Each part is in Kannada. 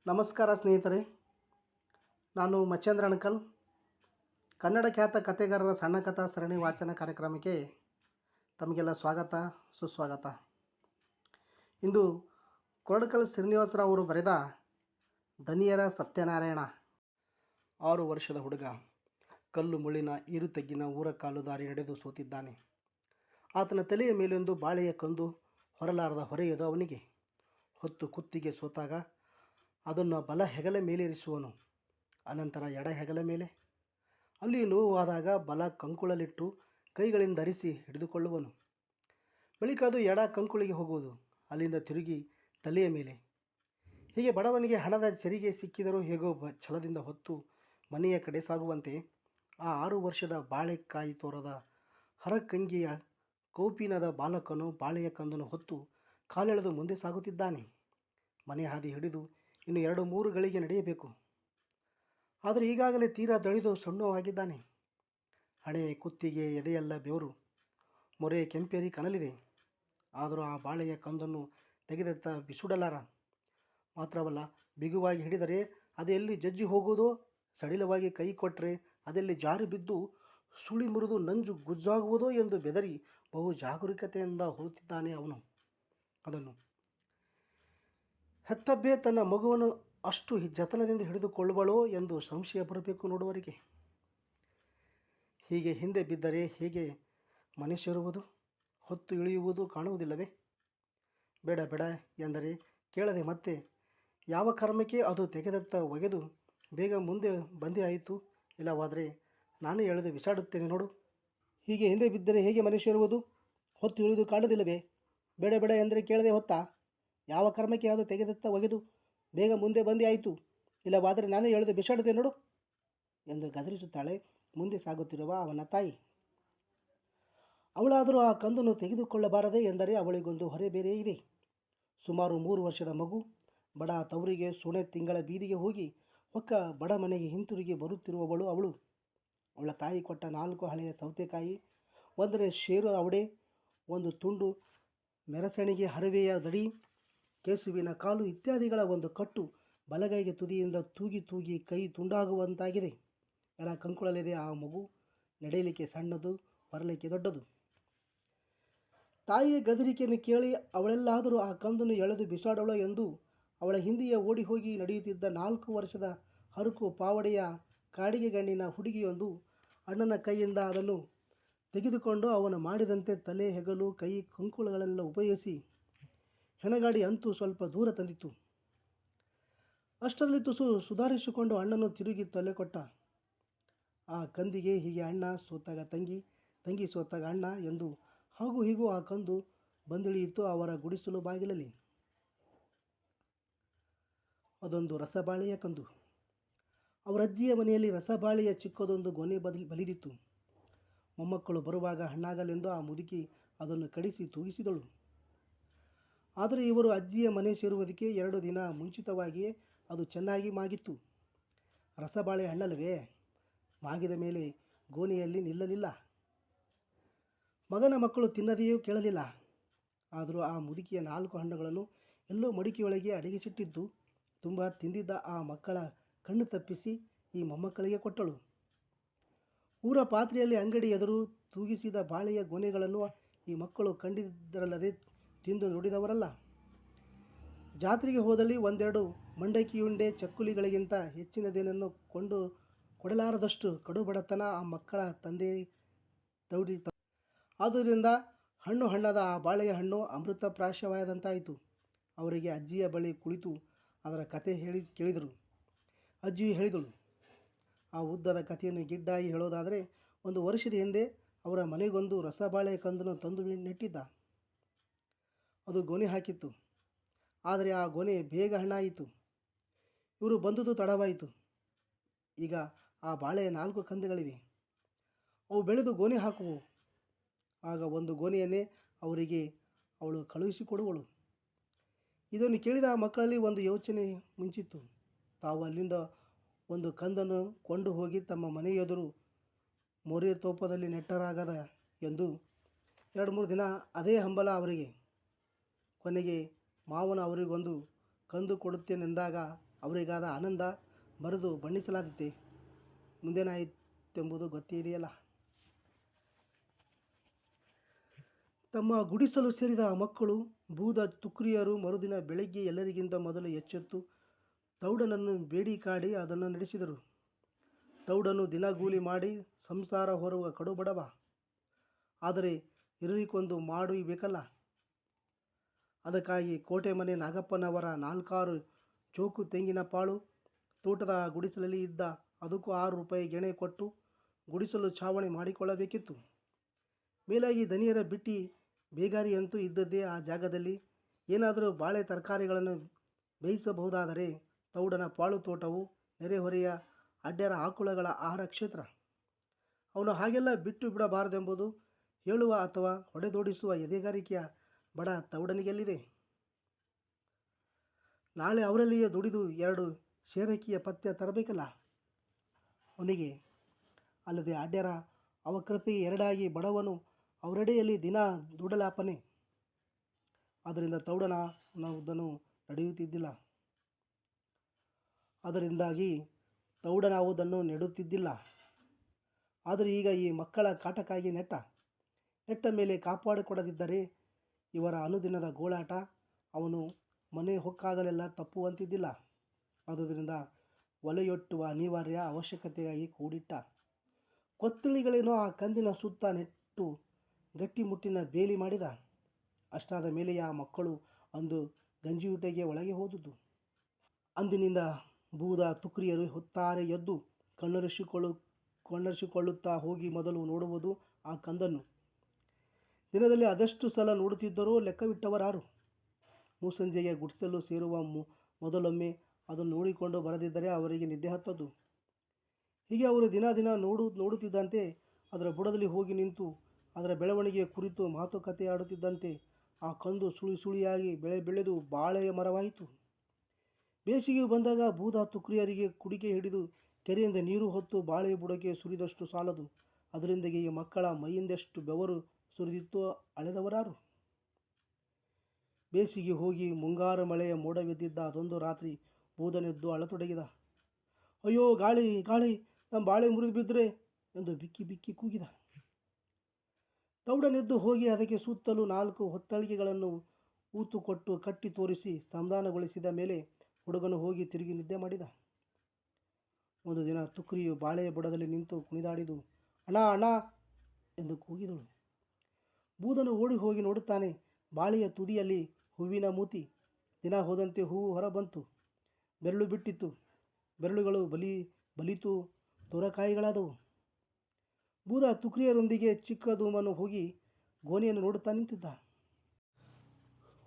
ನಮಸ್ಕಾರ ಸ್ನೇಹಿತರೆ, ನಾನು ಮಚ್ಚೇಂದ್ರ ಅಣಕಲ್. ಕನ್ನಡ ಖ್ಯಾತ ಕಥೆಗಾರರ ಸಣ್ಣ ಕಥಾ ಸರಣಿ ವಾಚನ ಕಾರ್ಯಕ್ರಮಕ್ಕೆ ತಮಗೆಲ್ಲ ಸ್ವಾಗತ ಸುಸ್ವಾಗತ. ಇಂದು ಕೊರಟಕಲ್ ಶ್ರೀನಿವಾಸರಾವ್ ಅವರು ಬರೆದ ದನಿಯರ ಸತ್ಯನಾರಾಯಣ. 6 ವರ್ಷದ ಹುಡುಗ ಕಲ್ಲು ಮುಳ್ಳಿನ ಈರು ತಗ್ಗಿನ ಊರ ಕಾಲು ದಾರಿ ನಡೆದು ಸೋತಿದ್ದಾನೆ. ಆತನ ತಲೆಯ ಮೇಲೊಂದು ಬಾಳೆಯ ಕಂದು ಹೊರಲಾರದ ಹೊರೆಯದು ಅವನಿಗೆ. ಹೊತ್ತು ಕುತ್ತಿಗೆ ಸೋತಾಗ ಅದನ್ನು ಬಲ ಹೆಗಲ ಮೇಲೇರಿಸುವನು, ಅನಂತರ ಎಡ ಹೆಗಲ ಮೇಲೆ. ಅಲ್ಲಿ ನೋವಾದಾಗ ಬಲ ಕಂಕುಳಲಿಟ್ಟು ಕೈಗಳಿಂದ ಧರಿಸಿ ಹಿಡಿದುಕೊಳ್ಳುವನು. ಬಳಿಕ ಅದು ಎಡ ಕಂಕುಳಿಗೆ ಹೋಗುವುದು, ಅಲ್ಲಿಂದ ತಿರುಗಿ ತಲೆಯ ಮೇಲೆ. ಹೀಗೆ ಬಡವನಿಗೆ ಹಣದ ಚೆರಿಗೆ ಸಿಕ್ಕಿದರೂ ಹೇಗೋ ಛಲದಿಂದ ಹೊತ್ತು ಮನೆಯ ಕಡೆ ಸಾಗುವಂತೆ ಆ 6 ವರ್ಷದ ಬಾಳೆಕಾಯಿ ತೋರದ ಹರಕಂಗಿಯ ಕೌಪೀನದ ಬಾಲಕನು ಬಾಳೆಯ ಕಂದನ್ನು ಹೊತ್ತು ಕಾಲೆಳೆದು ಮುಂದೆ ಸಾಗುತ್ತಿದ್ದಾನೆ. ಮನೆ ಹಾದಿ ಹಿಡಿದು ಇನ್ನು 2-3 ಗಳಿಗೆ ನಡೆಯಬೇಕು. ಆದರೆ ಈಗಾಗಲೇ ತೀರಾ ದಣಿದು ಸಣ್ಣವಾಗಿದ್ದಾನೆ. ಹಣೆ, ಕುತ್ತಿಗೆ, ಎದೆಯೆಲ್ಲ ಬೆವರು, ಮೊರೆ ಕೆಂಪೇರಿ ಕನಲಿದೆ. ಆದರೂ ಆ ಬಾಳೆಯ ಕಂದನ್ನು ತೆಗೆದೆತ್ತ ಬಿಸುಡಲಾರ. ಮಾತ್ರವಲ್ಲ, ಬಿಗುವಾಗಿ ಹಿಡಿದರೆ ಅದು ಎಲ್ಲಿ ಜಜ್ಜಿ ಹೋಗುವುದೋ, ಸಡಿಲವಾಗಿ ಕೈ ಕೊಟ್ಟರೆ ಅದೆಲ್ಲಿ ಜಾರಿ ಬಿದ್ದು ಸುಳಿ ಮುರಿದು ನಂಜು ಗುಜ್ಜಾಗುವುದೋ ಎಂದು ಬೆದರಿ ಬಹು ಜಾಗರೂಕತೆಯಿಂದ ಹೊರುತ್ತಿದ್ದಾನೆ ಅವನು ಅದನ್ನು. ಹೆತ್ತಬ್ಬೆ ತನ್ನ ಮಗುವನ್ನು ಅಷ್ಟು ಜತನದಿಂದ ಹಿಡಿದುಕೊಳ್ಳುವಳೋ ಎಂದು ಸಂಶಯ ಬರಬೇಕು ನೋಡುವರಿಗೆ. ಹೀಗೆ ಹಿಂದೆ ಬಿದ್ದರೆ ಹೇಗೆ ಮನೆ ಸೇರುವುದು, ಹೊತ್ತು ಇಳಿಯುವುದು ಕಾಣುವುದಿಲ್ಲವೇ? ಬೇಡ ಬೇಡ ಎಂದರೆ ಕೇಳದೆ ಮತ್ತೆ ಯಾವ ಕರ್ಮಕ್ಕೆ ಅದು ತೆಗೆದತ್ತ ಒಗೆದು ಬೇಗ ಮುಂದೆ ಬಂದೇ ಆಯಿತು, ಇಲ್ಲವಾದರೆ ನಾನೇ ಎಳೆದು ಬಿಸಾಡುತ್ತೇನೆ ನೋಡು. ಹೀಗೆ ಹಿಂದೆ ಬಿದ್ದರೆ ಹೇಗೆ ಮನೆ ಸೇರುವುದು, ಹೊತ್ತು ಇಳಿದು ಕಾಣುವುದಿಲ್ಲವೇ? ಬೇಡ ಬೇಡ ಎಂದರೆ ಕೇಳದೆ ಹೊತ್ತ ಯಾವ ಕರ್ಮಕ್ಕೆ ಅದು ತೆಗೆದತ್ತ ಒಗೆದು ಬೇಗ ಮುಂದೆ ಬಂದೇ ಆಯಿತು, ಇಲ್ಲವಾದರೆ ನಾನೇ ಎಳೆದು ಬಿಸಾಡುತ್ತೇನೆ ನೋಡು ಎಂದು ಗದರಿಸುತ್ತಾಳೆ ಮುಂದೆ ಸಾಗುತ್ತಿರುವ ಅವನ ತಾಯಿ. ಅವಳಾದರೂ ಆ ಕಂದನ್ನು ತೆಗೆದುಕೊಳ್ಳಬಾರದೆ ಎಂದರೆ ಅವಳಿಗೊಂದು ಹೊರೆ ಬೇರೆ ಇದೆ. ಸುಮಾರು 3 ವರ್ಷದ ಮಗು, ಬಡ ತವರಿಗೆ ಸುಣೆ ತಿಂಗಳ ಬೀದಿಗೆ ಹೋಗಿ ಹೊಕ್ಕ ಬಡ ಮನೆಗೆ ಹಿಂತಿರುಗಿ ಬರುತ್ತಿರುವವಳು ಅವಳು. ಅವಳ ತಾಯಿ ಕೊಟ್ಟ 4 ಹಳೆಯ ಸೌತೆಕಾಯಿ, 1 ಶೇರು ಅವಡೆ, 1 ತುಂಡು ಮೆರಸಣಿಗೆ ಹರವೆಯ ದಡಿ, ಕೇಸುವಿನ ಕಾಲು ಇತ್ಯಾದಿಗಳ ಒಂದು ಕಟ್ಟು ಬಲಗೈಗೆ ತುದಿಯಿಂದ ತೂಗಿ ತೂಗಿ ಕೈ ತುಂಡಾಗುವಂತಾಗಿದೆ. ಎಡ ಕಂಕುಳಲ್ಲಿದೆ ಆ ಮಗು. ನಡೆಯಲಿಕ್ಕೆ ಸಣ್ಣದು, ಬರಲಿಕ್ಕೆ ದೊಡ್ಡದು. ತಾಯಿಯ ಗದರಿಕೆಯನ್ನು ಕೇಳಿ ಅವಳೆಲ್ಲಾದರೂ ಆ ಕಂದನ್ನು ಎಳೆದು ಬಿಸಾಡೋಳು ಎಂದು ಅವಳ ಹಿಂದೆಯೇ ಓಡಿ ಹೋಗಿ ನಡೆಯುತ್ತಿದ್ದ 4 ವರ್ಷದ ಹರಕು ಪಾವಡೆಯ ಕಾಡಿಗೆ ಗಣ್ಣಿನ ಹುಡುಗಿಯೊಂದು ಅಣ್ಣನ ಕೈಯಿಂದ ಅದನ್ನು ತೆಗೆದುಕೊಂಡು ಅವನು ಮಾಡಿದಂತೆ ತಲೆ, ಹೆಗಲು, ಕೈ ಕಂಕುಳಗಳೆಲ್ಲ ಉಪಯೋಗಿಸಿ ಹೆಣಗಾಡಿ ಅಂತೂ ಸ್ವಲ್ಪ ದೂರ ತಂದಿತ್ತು. ಅಷ್ಟರಲ್ಲಿ ತುಸು ಸುಧಾರಿಸಿಕೊಂಡು ಅಣ್ಣನು ತಿರುಗಿ ತಲೆ ಕೊಟ್ಟ. ಆ ಕಂದಿಗೆ ಹೀಗೆ ಅಣ್ಣ ಸೋತಾಗ ತಂಗಿ, ತಂಗಿ ಸೋತಾಗ ಅಣ್ಣ ಎಂದು ಹಾಗೂ ಹೀಗೂ ಆ ಕಂದು ಬಂದಿಳಿಯಿತು ಅವರ ಗುಡಿಸಲು ಬಾಗಿಲಲ್ಲಿ. ಅದೊಂದು ರಸಬಾಳೆಯ ಕಂದು. ಅವರಜ್ಜಿಯ ಮನೆಯಲ್ಲಿ ರಸಬಾಳೆಯ ಚಿಕ್ಕದೊಂದು ಗೊನೆ ಬಲಿದಿತ್ತು. ಮೊಮ್ಮಕ್ಕಳು ಬರುವಾಗ ಹಣ್ಣಾಗಲೆಂದು ಆ ಮುದುಕಿ ಅದನ್ನು ಕಡಿಸಿ ತೂಗಿಸಿದಳು. ಆದರೆ ಇವರು ಅಜ್ಜಿಯ ಮನೆ ಸೇರುವುದಕ್ಕೆ 2 ದಿನ ಮುಂಚಿತವಾಗಿಯೇ ಅದು ಚೆನ್ನಾಗಿ ಮಾಗಿತ್ತು. ರಸಬಾಳೆ ಹಣ್ಣಲ್ಲವೇ, ಮಾಗಿದ ಮೇಲೆ ಗೋಣಿಯಲ್ಲಿ ನಿಲ್ಲಲಿಲ್ಲ. ಮಗನ ಮಕ್ಕಳು ತಿನ್ನದೆಯೂ ಕೇಳಲಿಲ್ಲ. ಆದರೂ ಆ ಮುದುಕಿಯ 4 ಹಣ್ಣುಗಳನ್ನು ಎಲ್ಲೋ ಮಡಿಕೆಯೊಳಗೆ ಅಡಗಿಸಿಟ್ಟಿದ್ದು ತುಂಬ ತಿಂದಿದ್ದ ಆ ಮಕ್ಕಳ ಕಣ್ಣು ತಪ್ಪಿಸಿ ಈ ಮೊಮ್ಮಕ್ಕಳಿಗೆ ಕೊಟ್ಟಳು. ಊರ ಪಾತ್ರೆಯಲ್ಲಿ ಅಂಗಡಿ ಎದುರು ತೂಗಿಸಿದ ಬಾಳೆಯ ಗೊನೆಗಳನ್ನು ಈ ಮಕ್ಕಳು ಕಂಡಿದ್ದರಲ್ಲದೆ ತಿಂದು ನುಡಿದವರಲ್ಲ. ಜಾತ್ರೆಗೆ ಹೋದಲ್ಲಿ 1-2 ಮಂಡಕ್ಕಿಯುಂಡೆ ಚಕ್ಕುಲಿಗಳಿಗಿಂತ ಹೆಚ್ಚಿನದೇನನ್ನು ಕೊಂಡು ಕೊಡಲಾರದಷ್ಟು ಕಡುಬಡತನ ಆ ಮಕ್ಕಳ ತಂದೆ ತೌಡಿ. ಆದ್ದರಿಂದ ಹಣ್ಣಾದ ಆ ಬಾಳೆಯ ಹಣ್ಣು ಅಮೃತಪ್ರಾಶವಾದಂತಾಯಿತು. ಅವರಿಗೆ ಅಜ್ಜಿಯ ಬಳಿ ಕುಳಿತು ಅದರ ಕತೆ ಕೇಳಿದರು. ಅಜ್ಜಿಯು ಹೇಳಿದಳು. ಆ ಉದ್ದದ ಕಥೆಯನ್ನು ಗಿಡ್ಡಾಗಿ ಹೇಳೋದಾದರೆ, 1 ವರ್ಷದ ಹಿಂದೆ ಅವರ ಮನೆಗೊಂದು ರಸಬಾಳೆಯ ಕಂದನ್ನು ತಂದು ನೆಟ್ಟಿದ್ದ. ಅದು ಗೊನೆ ಹಾಕಿತ್ತು. ಆದರೆ ಆ ಗೊನೆ ಬೇಗ ಹಣ್ಣಾಯಿತು. ಇವರು ಬಂದುದು ತಡವಾಯಿತು. ಈಗ ಆ ಬಾಳೆಯ 4 ಕಂದಗಳಿವೆ. ಅವು ಬೆಳೆದು ಗೊನೆ ಹಾಕುವು. ಆಗ 1 ಗೊನೆಯನ್ನೇ ಅವರಿಗೆ ಅವಳು ಕಳುಹಿಸಿಕೊಡುವಳು. ಇದನ್ನು ಕೇಳಿದ ಆ ಮಕ್ಕಳಲ್ಲಿ ಒಂದು ಯೋಚನೆ ಮುಂಚಿತ್ತು. ತಾವು ಅಲ್ಲಿಂದ 1 ಕಂದನ್ನು ಕೊಂಡು ಹೋಗಿ ತಮ್ಮ ಮನೆಯೆದುರು ಮೊರೆ ತೋಪದಲ್ಲಿ ನೆಟ್ಟರಾಗದ ಎಂದು 2-3 ದಿನ ಅದೇ ಹಂಬಲ ಅವರಿಗೆ. ಕೊನೆಗೆ ಮಾವನ ಅವರಿಗೊಂದು ಕಂದು ಕೊಡುತ್ತೇನೆಂದಾಗ ಅವರಿಗಾದ ಆನಂದ ಬರೆದು ಬಣ್ಣಿಸಲಾದೀತೆ. ಮುಂದೇನಾಯಿತೆಂಬುದು ಗೊತ್ತೇ ಇದೆಯಲ್ಲ. ತಮ್ಮ ಗುಡಿಸಲು ಸೇರಿದ ಮಕ್ಕಳು ಬೂದ ತುಕ್ರಿಯರು ಮರುದಿನ ಬೆಳಗ್ಗೆ ಎಲ್ಲರಿಗಿಂತ ಮೊದಲು ಎಚ್ಚೆತ್ತು ತೌಡನನ್ನು ಬೇಡಿ ಕಾಡಿ ಅದನ್ನು ನಡೆಸಿದರು. ತೌಡನು ದಿನಗೂಲಿ ಮಾಡಿ ಸಂಸಾರ ಹೊರುವ ಕಡುಬಡವ. ಆದರೆ ಇರಲಿಕ್ಕೊಂದು ಮಾಡಬೇಕಲ್ಲ. ಅದಕ್ಕಾಗಿ ಕೋಟೆ ಮನೆ ನಾಗಪ್ಪನವರ 4-6 ಚೋಕು ತೆಂಗಿನ ಪಾಳು ತೋಟದ ಗುಡಿಸಲಲ್ಲಿ ಇದ್ದ. ಅದಕ್ಕೂ 6 ರೂಪಾಯಿ ಗೆಣೆ ಕೊಟ್ಟು ಗುಡಿಸಲು ಛಾವಣಿ ಮಾಡಿಕೊಳ್ಳಬೇಕಿತ್ತು. ಮೇಲಾಗಿ ದನಿಯರ ಬಿಟ್ಟಿ ಬೇಗಾರಿಯಂತೂ ಇದ್ದದ್ದೇ ಆ ಜಾಗದಲ್ಲಿ. ಏನಾದರೂ ಬಾಳೆ ತರಕಾರಿಗಳನ್ನು ಬೇಯಿಸಬಹುದಾದರೆ ತೌಡನ ಪಾಳು ತೋಟವು ನೆರೆಹೊರೆಯ ಅಡ್ಡರ ಆಕುಳಗಳ ಆಹಾರ ಕ್ಷೇತ್ರ. ಅವನು ಹಾಗೆಲ್ಲ ಬಿಟ್ಟು ಬಿಡಬಾರದೆಂಬುದು ಹೇಳುವ ಅಥವಾ ಹೊಡೆದೋಡಿಸುವ ಎದೆಗಾರಿಕೆಯ ಬಡ ತೌಡನಿಗೆಲ್ಲಿದೆ? ನಾಳೆ ಅವರಲ್ಲಿಯೇ ದುಡಿದು 2 ಶೇರಕ್ಕಿಯ ಪಥ್ಯ ತರಬೇಕಲ್ಲ ಅವನಿಗೆ. ಅಲ್ಲದೆ ಅಡ್ಡರ ಅವಕೃಪೆಗೆ ಎರಡಾಗಿ ಬಡವನು ಅವರೆಡೆಯಲ್ಲಿ ದಿನ ದುಡಲಾಪನೆ. ಅದರಿಂದ ತೌಡನವುದನ್ನು ನಡೆಯುತ್ತಿದ್ದಿಲ್ಲ. ನೆಡುತ್ತಿದ್ದಿಲ್ಲ. ಆದರೆ ಈಗ ಈ ಮಕ್ಕಳ ಕಾಟಕ್ಕಾಗಿ ನೆಟ್ಟ ಮೇಲೆ ಕಾಪಾಡಿಕೊಡದಿದ್ದರೆ ಇವರ ಅನುದಿನದ ಗೋಳಾಟ ಅವನು ಮನೆ ಹೊಕ್ಕಾಗಲೆಲ್ಲ ತಪ್ಪುವಂತಿದ್ದಿಲ್ಲ. ಆದುದರಿಂದ ಒಲೆಯೊಟ್ಟುವ ಅನಿವಾರ್ಯ ಅವಶ್ಯಕತೆಯಾಗಿ ಕೂಡಿಟ್ಟ ಕೊತ್ತಳಿಗಳೇನೋ ಆ ಕಂದಿನ ಸುತ್ತ ನೆಟ್ಟು ಗಟ್ಟಿಮುಟ್ಟಿನ ಬೇಲಿ ಮಾಡಿದ. ಅಷ್ಟಾದ ಮೇಲೆ ಆ ಮಕ್ಕಳು ಅಂದು ಗಂಜಿಯೂಟಗೆ ಒಳಗೆ ಹೋದುದು. ಅಂದಿನಿಂದ ಬೂದ ತುಕ್ರಿಯರು ಹೊತ್ತಾರೆ ಎದ್ದು ಕಣ್ಣೊರೆಸಿಕೊಳ್ಳುತ್ತಾ ಹೋಗಿ ಮೊದಲು ನೋಡುವುದು ಆ ಕಂದನ್ನು. ದಿನದಲ್ಲಿ ಅದೆಷ್ಟು ಸಲ ನೋಡುತ್ತಿದ್ದರೋ ಲೆಕ್ಕವಿಟ್ಟವರಾರು. ಮುಸ್ಸಂಜೆಗೆ ಗುಡಿಸಲು ಸೇರುವ ಮೊದಲೊಮ್ಮೆ ಅದನ್ನು ನೋಡಿಕೊಂಡು ಬರದಿದ್ದರೆ ಅವರಿಗೆ ನಿದ್ದೆ ಹತ್ತದು. ಹೀಗೆ ಅವರು ದಿನ ನೋಡುತ್ತಿದ್ದಂತೆ ಅದರ ಬುಡದಲ್ಲಿ ಹೋಗಿ ನಿಂತು ಅದರ ಬೆಳವಣಿಗೆಯ ಕುರಿತು ಮಾತುಕತೆಯಾಡುತ್ತಿದ್ದಂತೆ ಆ ಕಂದು ಸುಳಿಯಾಗಿ ಬೆಳೆದು ಬಾಳೆಯ ಮರವಾಯಿತು. ಬೇಸಿಗೆ ಬಂದಾಗ ಬೂದ ತುಕ್ರಿಯರಿಗೆ ಕುಡಿಕೆ ಹಿಡಿದು ಕೆರೆಯಿಂದ ನೀರು ಹೊತ್ತು ಬಾಳೆಯ ಬುಡಕ್ಕೆ ಸುರಿದಷ್ಟು ಸಾಲದು. ಅದರಿಂದಾಗಿ ಈ ಮಕ್ಕಳ ಮೈಯಿಂದೆಷ್ಟು ಬೆವರು ಸುರಿದಿತ್ತೋ ಅಳೆದವರಾರು. ಬೇಸಿಗೆ ಹೋಗಿ ಮುಂಗಾರು ಮಳೆಯ ಮೋಡವೆದ್ದಿದ್ದ ಅದೊಂದು ರಾತ್ರಿ ಬೂದನೆದ್ದು ಅಳತೊಡಗಿದ. ಅಯ್ಯೋ ಗಾಳಿ ಗಾಳಿ, ನಮ್ಮ ಬಾಳೆ ಮುರಿದು ಬಿದ್ದರೆ ಎಂದು ಬಿಕ್ಕಿ ಕೂಗಿದ. ತೌಡನೆದ್ದು ಹೋಗಿ ಅದಕ್ಕೆ ಸುತ್ತಲೂ 4 ಹೊತ್ತಳಿಗೆಗಳನ್ನು ಊತು ಕೊಟ್ಟು ಕಟ್ಟಿ ತೋರಿಸಿ ಸಮಾಧಾನಗೊಳಿಸಿದ ಮೇಲೆ ಹುಡುಗನು ಹೋಗಿ ತಿರುಗಿ ನಿದ್ದೆ ಮಾಡಿದ. ಒಂದು ದಿನ ತುಕ್ರಿಯು ಬಾಳೆಯ ಬುಡದಲ್ಲಿ ನಿಂತು ಕುಣಿದಾಡಿದು. ಅಣ್ಣ ಅಣ್ಣ ಎಂದು ಕೂಗಿದಳು. ಬೂದನು ಓಡಿ ಹೋಗಿ ನೋಡುತ್ತಾನೆ. ಬಾಳೆಯ ತುದಿಯಲ್ಲಿ ಹೂವಿನ ಮೂತಿ. ದಿನ ಹೋದಂತೆ ಹೂವು ಹೊರಬಂತು. ಬೆರಳು ಬಿಟ್ಟಿತ್ತು. ಬೆರಳುಗಳು ಬಲಿತು ತೋರಕಾಯಿಗಳಾದವು. ಬೂದ ತುಕ್ರಿಯರೊಂದಿಗೆ ಚಿಕ್ಕ ಧೂಮನು ಹೋಗಿ ಗೋನೆಯನ್ನು ನೋಡುತ್ತಾ ನಿಂತಿದ್ದ.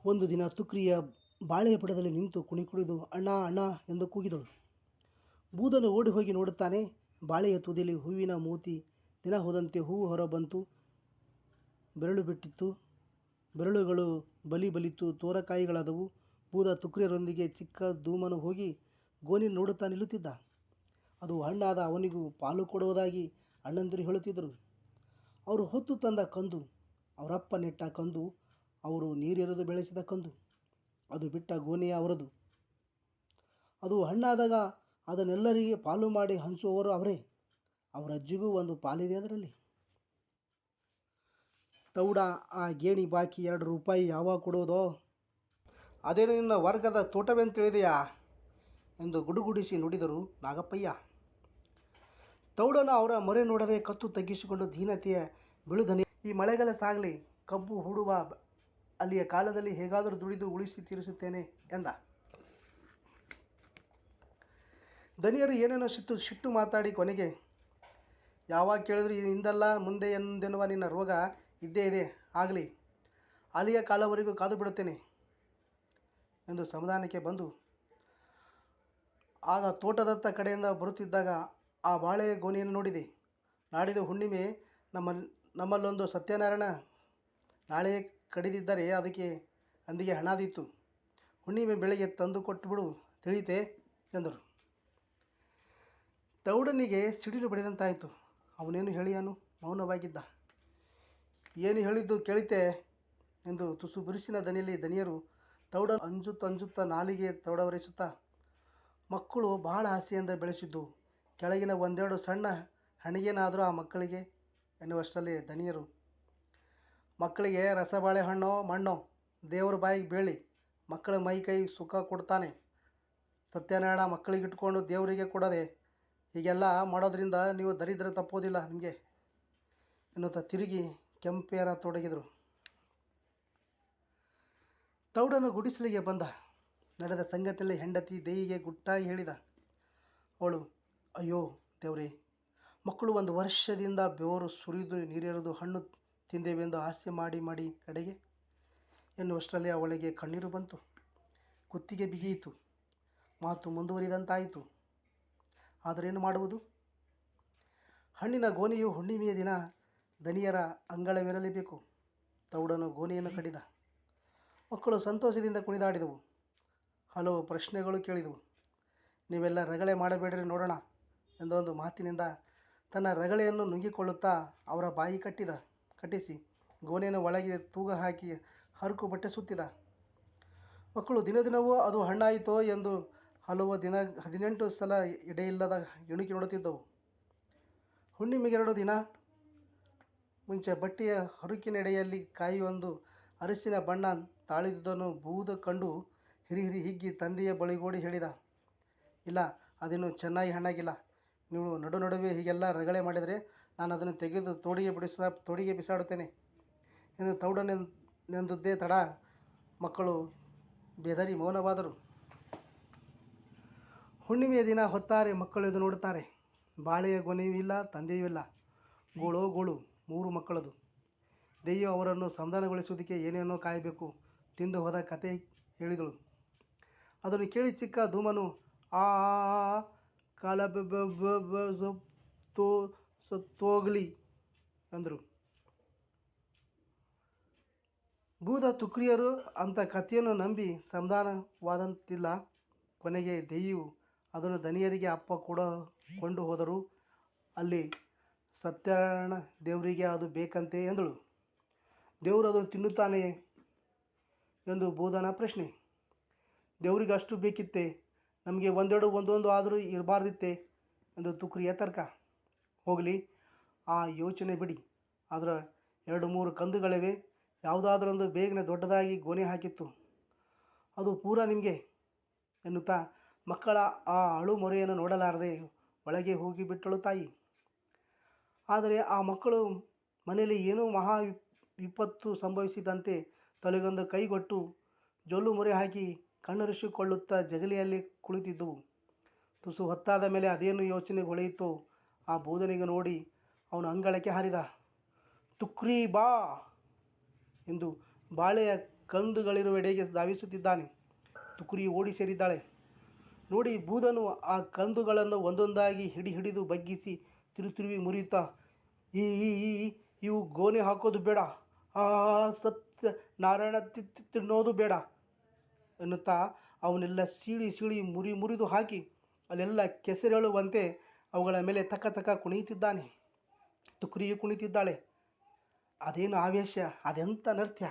ಒಂದು ದಿನ ತುಕ್ರಿಯ ಬಾಳೆಯ ಬುಡದಲ್ಲಿ ನಿಂತು ಕುಣಿದು ಅಣ್ಣ ಅಣ್ಣ ಎಂದು ಕೂಗಿದಳು. ಬೂದನು ಓಡಿ ಹೋಗಿ ನೋಡುತ್ತಾನೆ. ಬಾಳೆಯ ತುದಿಯಲ್ಲಿ ಹೂವಿನ ಮೂತಿ. ದಿನ ಹೋದಂತೆ ಹೂವು ಹೊರಬಂತು. ಬೆರಳು ಬಿಟ್ಟಿತ್ತು. ಬೆರಳುಗಳು ಬಲಿತು ತೋರಕಾಯಿಗಳಾದವು. ಬೂದ ತುಕ್ರಿಯರೊಂದಿಗೆ ಚಿಕ್ಕ ಧೂಮನು ಹೋಗಿ ಗೋನೆಯನ್ನು ನೋಡುತ್ತಾ ನಿಲ್ಲುತ್ತಿದ್ದ. ಅದು ಹಣ್ಣಾದ ಅವನಿಗೂ ಪಾಲು ಕೊಡುವುದಾಗಿ ಅಣ್ಣಂದಿರು ಹೇಳುತ್ತಿದ್ದರು. ಅವರು ಹೊತ್ತು ತಂದ ಕಂದು, ಅವರಪ್ಪ ನೆಟ್ಟ ಕಂದು, ಅವರು ನೀರೆರೆದು ಬೆಳೆಸಿದ ಕಂದು. ಅದು ಬಿಟ್ಟ ಗೋನೆಯ ಅವರದು. ಅದು ಹಣ್ಣಾದಾಗ ಅದನ್ನೆಲ್ಲರಿಗೆ ಪಾಲು ಮಾಡಿ ಹಂಚುವವರು ಅವರೇ. ಅವರ ಅಜ್ಜಿಗೂ ಒಂದು ಪಾಲಿದೆ ಅದರಲ್ಲಿ. ತೌಡ ಆ ಗೇಣಿ ಬಾಕಿ 2 ರೂಪಾಯಿ ಯಾವಾಗ ಕೊಡುವುದೋ? ಅದೇನು ನಿನ್ನ ವರ್ಗದ ತೋಟವೆಂತೇಳಿದೆಯಾ ಎಂದು ಗುಡುಗುಡಿಸಿ ನುಡಿದರು ನಾಗಪ್ಪಯ್ಯ. ತೌಡನು ಅವರ ಮೊರೆ ನೋಡದೆ ಕತ್ತು ತಗ್ಗಿಸಿಕೊಂಡು ದೀನತೆಯ ಬಿಳುದನಿ, ಈ ಮಳೆಗಾಲ ಸಾಗಲಿ, ಕಬ್ಬು ಹೂಡುವ ಅಲ್ಲಿಯ ಕಾಲದಲ್ಲಿ ಹೇಗಾದರೂ ದುಡಿದು ಉಳಿಸಿ ತೀರಿಸುತ್ತೇನೆ ಎಂದ. ದನಿಯರು ಏನೇನೋ ಸಿಟ್ಟು ಮಾತಾಡಿ ಕೊನೆಗೆ, ಯಾವಾಗ ಕೇಳಿದ್ರು ಇಂದಲ್ಲ ಮುಂದೆ ಎಂದೆನ್ನುವ ನಿನ್ನ ರೋಗ ಇದ್ದೇ ಇದೆ. ಆಗಲಿ, ಅಲ್ಲಿಯ ಕಾಲವರೆಗೂ ಕಾದು ಬಿಡುತ್ತೇನೆ ಎಂದು ಸಮಾಧಾನಕ್ಕೆ ಬಂದು ಆಗ ತೋಟದತ್ತ ಕಡೆಯಿಂದ ಬರುತ್ತಿದ್ದಾಗ ಆ ಬಾಳೆಯ ಗೋನೆಯನ್ನು ನೋಡಿದೆ. ನಾಡಿದ್ದು ಹುಣ್ಣಿಮೆ, ನಮ್ಮಲ್ಲೊಂದು ಸತ್ಯನಾರಾಯಣ. ನಾಳೆ ಕಡಿದಿದ್ದರೆ ಅದಕ್ಕೆ ಅಂದಿಗೆ ಹಣದಿತ್ತು. ಹುಣ್ಣಿಮೆ ಬೆಳಗ್ಗೆ ತಂದು ಕೊಟ್ಟು ಬಿಡು, ತಿಳಿಯಿತೆ ಎಂದರು. ತೌಡನಿಗೆ ಸಿಡಿಲು ಬಡಿದಂತಾಯಿತು. ಅವನೇನು ಹೇಳಿಯಾನು? ಮೌನವಾಗಿದ್ದ. ಏನು ಹೇಳಿದ್ದು ಕೇಳಿತೆ ಎಂದು ತುಸು ಬಿರುಸಿನ ದನಿಯಲ್ಲಿ ದನಿಯರು ತೌಡ ಅಂಜುತ್ತಾ ನಾಲಿಗೆ ತೌಡವರಿಸುತ್ತಾ, ಮಕ್ಕಳು ಬಹಳ ಆಸೆಯಿಂದ ಬೆಳೆಸಿದ್ದು ಕೆಳಗಿನ ಒಂದೆರಡು ಸಣ್ಣ ಹಣಿಗೇನಾದರೂ ಆ ಮಕ್ಕಳಿಗೆ ಎನ್ನುವಷ್ಟರಲ್ಲಿ ದಣಿಯರು ಮಕ್ಕಳಿಗೆ ರಸಬಾಳೆಹಣ್ಣೋ ಮಣ್ಣೋ ದೇವ್ರ ಬಾಯಿಗೆ ಬೇಳಿ ಮಕ್ಕಳ ಮೈ ಕೈ ಸುಖ ಕೊಡ್ತಾನೆ. ಸತ್ಯನಾರಾಯಣ ಮಕ್ಕಳಿಗಿಟ್ಕೊಂಡು ದೇವರಿಗೆ ಕೊಡದೆ ಹೀಗೆಲ್ಲ ಮಾಡೋದ್ರಿಂದ ನೀವು ದರಿದ್ರ ತಪ್ಪೋದಿಲ್ಲ ನಿಮಗೆ ಎನ್ನುತ್ತಾ ತಿರುಗಿ ಕೆಂಪೇರ ತೊಡಗಿದರು. ತೌಡನು ಗುಡಿಸಲಿಗೆ ಬಂದ. ನಡೆದ ಸಂಗತಿಯಲ್ಲಿ ಹೆಂಡತಿ ದೇಯಿಗೆ ಗುಟ್ಟಾಗಿ ಹೇಳಿದ. ಅವಳು, ಅಯ್ಯೋ ದೇವ್ರೇ, ಮಕ್ಕಳು 1 ವರ್ಷದಿಂದ ಬೆವರು ಸುರಿದು ನೀರೆರೆದು ಹಣ್ಣು ತಿಂದೇವೆಂದು ಹಾಸ್ಯ ಮಾಡಿ ಮಾಡಿ ಕಡೆಗೆ ಎನ್ನುವಷ್ಟರಲ್ಲಿ ಅವಳಿಗೆ ಕಣ್ಣೀರು ಬಂತು. ಕುತ್ತಿಗೆ ಬಿಗಿಯಿತು. ಮಾತು ಮುಂದುವರಿದಂತಾಯಿತು. ಆದರೇನು ಮಾಡುವುದು? ಹಣ್ಣಿನ ಗೋಣಿಯು ಹುಣ್ಣಿಮೆಯ ದಿನ ದನಿಯರ ಅಂಗಳವಿರಲೇಬೇಕು. ತೌಡನು ಗೋಣಿಯನ್ನು ಕಡಿದ. ಮಕ್ಕಳು ಸಂತೋಷದಿಂದ ಕುಣಿದಾಡಿದವು. ಹಲವು ಪ್ರಶ್ನೆಗಳು ಕೇಳಿದವು. ನೀವೆಲ್ಲ ರಗಳೆ ಮಾಡಬೇಡ್ರಿ ನೋಡೋಣ ಎಂದೊಂದು ಮಾತಿನಿಂದ ತನ್ನ ರಗಳೆಯನ್ನು ನುಂಗಿಕೊಳ್ಳುತ್ತಾ ಅವರ ಬಾಯಿ ಕಟ್ಟಿಸಿ ಗೋಣಿಯನ್ನು ಒಳಗೆ ತೂಗ ಹಾಕಿ ಹರಕು ಬಟ್ಟೆ ಸುತ್ತಿದ. ಮಕ್ಕಳು ದಿನವೂ ಅದು ಹಣ್ಣಾಯಿತೋ ಎಂದು 18 ಸಲ ಎಡೆಯಿಲ್ಲದ ಇಣುಕಿ ನೋಡುತ್ತಿದ್ದವು. ಹುಣ್ಣಿಮೆಗೆ 2 ದಿನ ಮುಂಚೆ ಬಟ್ಟೆಯ ಹರುಕಿನೆಡೆಯಲ್ಲಿ ಕಾಯಿಯೊಂದು ಅರಿಶಿನ ಬಣ್ಣ ತಾಳಿದುದನ್ನು ಬೂದ ಕಂಡು ಹಿರಿ ಹಿಗ್ಗಿ ತಂದೆಯ ಬಳಿಗೋಡಿ ಹೇಳಿದ. ಇಲ್ಲ, ಅದೇನು ಚೆನ್ನಾಗಿ ಹಣ್ಣಾಗಿಲ್ಲ. ನೀವು ನಡುವೆ ಹೀಗೆಲ್ಲ ರಗಳೆ ಮಾಡಿದರೆ ನಾನು ಅದನ್ನು ತೆಗೆದು ತೋಡಿಗೆ ಬಿಸಾಡುತ್ತೇನೆ ಎಂದು ತೌಡನೆಂದುದೇ ತಡ ಮಕ್ಕಳು ಬೆದರಿ ಮೌನವಾದರು. ಹುಣ್ಣಿಮೆಯ ದಿನ ಹೊತ್ತಾರೆ ಮಕ್ಕಳು ಎದು ನೋಡುತ್ತಾರೆ. ಬಾಳೆಯ ಗೊನೆಯೂ ಇಲ್ಲ, ತಂದೆಯೂ ಇಲ್ಲ. ಗೋಳು 3 ಮಕ್ಕಳದು. ದೆಯ್ಯು ಅವರನ್ನು ಸಮಾಧಾನಗೊಳಿಸುವುದಕ್ಕೆ ಏನೇನೋ ಕಾಯಬೇಕು. ತಿಂದು ಹೋದ ಕತೆ ಹೇಳಿದಳು. ಅದನ್ನು ಕೇಳಿ ಚಿಕ್ಕ ಧೂಮನು ಆ ಕಾಲ ಸತ್ತೋಗಲಿ ಎಂದರು. ಬೂದ ತುಕ್ರಿಯರು ಅಂಥ ಕಥೆಯನ್ನು ನಂಬಿ ಸಮಾಧಾನವಾದಂತಿಲ್ಲ. ಕೊನೆಗೆ ದೆಯ್ಯು ಅದನ್ನು ದನಿಯರಿಗೆ ಕೊಂಡು ಹೋದರು. ಅಲ್ಲಿ ಸತ್ಯನಾರಾಯಣ ದೇವರಿಗೆ ಅದು ಬೇಕಂತೆ ಎಂದಳು. ದೇವರು ಅದನ್ನು ತಿನ್ನುತ್ತಾನೆ ಎಂದು ಬೂದನ ಪ್ರಶ್ನೆ. ದೇವರಿಗೆ ಅಷ್ಟು ಬೇಕಿತ್ತೆ, ನಮಗೆ ಒಂದೊಂದು ಆದರೂ ಇರಬಾರ್ದಿತ್ತೆ ಎಂದು ತುಕ್ರಿಯ ತರ್ಕ. ಹೋಗಲಿ, ಆ ಯೋಚನೆ ಬಿಡಿ. ಅದರ 2-3 ಕಂದುಗಳಿವೆ. ಯಾವುದಾದರೊಂದು ಬೇಗನೆ ದೊಡ್ಡದಾಗಿ ಗೋಣೆ ಹಾಕಿತ್ತು. ಅದು ಪೂರಾ ನಿಮಗೆ ಎನ್ನುತ್ತಾ ಮಕ್ಕಳ ಆ ಅಳು ಮೊರೆಯನ್ನು ನೋಡಲಾರದೆ ಒಳಗೆ ಹೋಗಿಬಿಟ್ಟಳು ತಾಯಿ. ಆದರೆ ಆ ಮಕ್ಕಳು ಮನೆಯಲ್ಲಿ ಏನೋ ಮಹಾ ವಿಪತ್ತು ಸಂಭವಿಸಿದಂತೆ ತಲೆಗೊಂದು ಕೈಗೊಟ್ಟು ಜೊಲ್ಲು ಮೊರೆ ಹಾಕಿ ಕಣ್ಣರಿಸಿಕೊಳ್ಳುತ್ತಾ ಜಗಲಿಯಲ್ಲಿ ಕುಳಿತಿದ್ದವು. ತುಸು ಹೊತ್ತಾದ ಮೇಲೆ ಅದೇನು ಯೋಚನೆ ಹೊಳೆಯಿತೋ ಆ ಬೂದನಿಗೆ ನೋಡಿ ಅವನು ಅಂಗಳಕ್ಕೆ ಹಾರಿದ. ತುಕ್ರಿ ಬಾ ಎಂದು ಬಾಳೆಯ ಕಂದುಗಳಿರುವೆಡೆಗೆ ಧಾವಿಸುತ್ತಿದ್ದಾನೆ. ತುಕ್ರಿ ಓಡಿ ಸೇರಿದ್ದಾಳೆ. ನೋಡಿ ಬೂದನು ಆ ಕಂದುಗಳನ್ನು ಒಂದೊಂದಾಗಿ ಹಿಡಿದು ಬಗ್ಗಿಸಿ ತಿರುವಿ ಮುರಿಯುತ್ತಾ, ಇವು ಗೋಣೆ ಹಾಕೋದು ಬೇಡ, ಸತ್ಯ ನಾರಾಯಣ ತಿನ್ನೋದು ಬೇಡ ಎನ್ನುತ್ತಾ ಅವನ್ನೆಲ್ಲ ಸೀಳಿ ಮುರಿದು ಹಾಕಿ ಅಲ್ಲೆಲ್ಲ ಕೆಸರೇಳುವಂತೆ ಅವುಗಳ ಮೇಲೆ ತಕ್ಕ ಕುಣಿಯುತ್ತಿದ್ದಾನೆ. ತುಕ್ರಿಯು ಕುಣಿತಿದ್ದಾಳೆ. ಅದೇನು ಆವೇಶ, ಅದೆಂಥ ನೃತ್ಯ!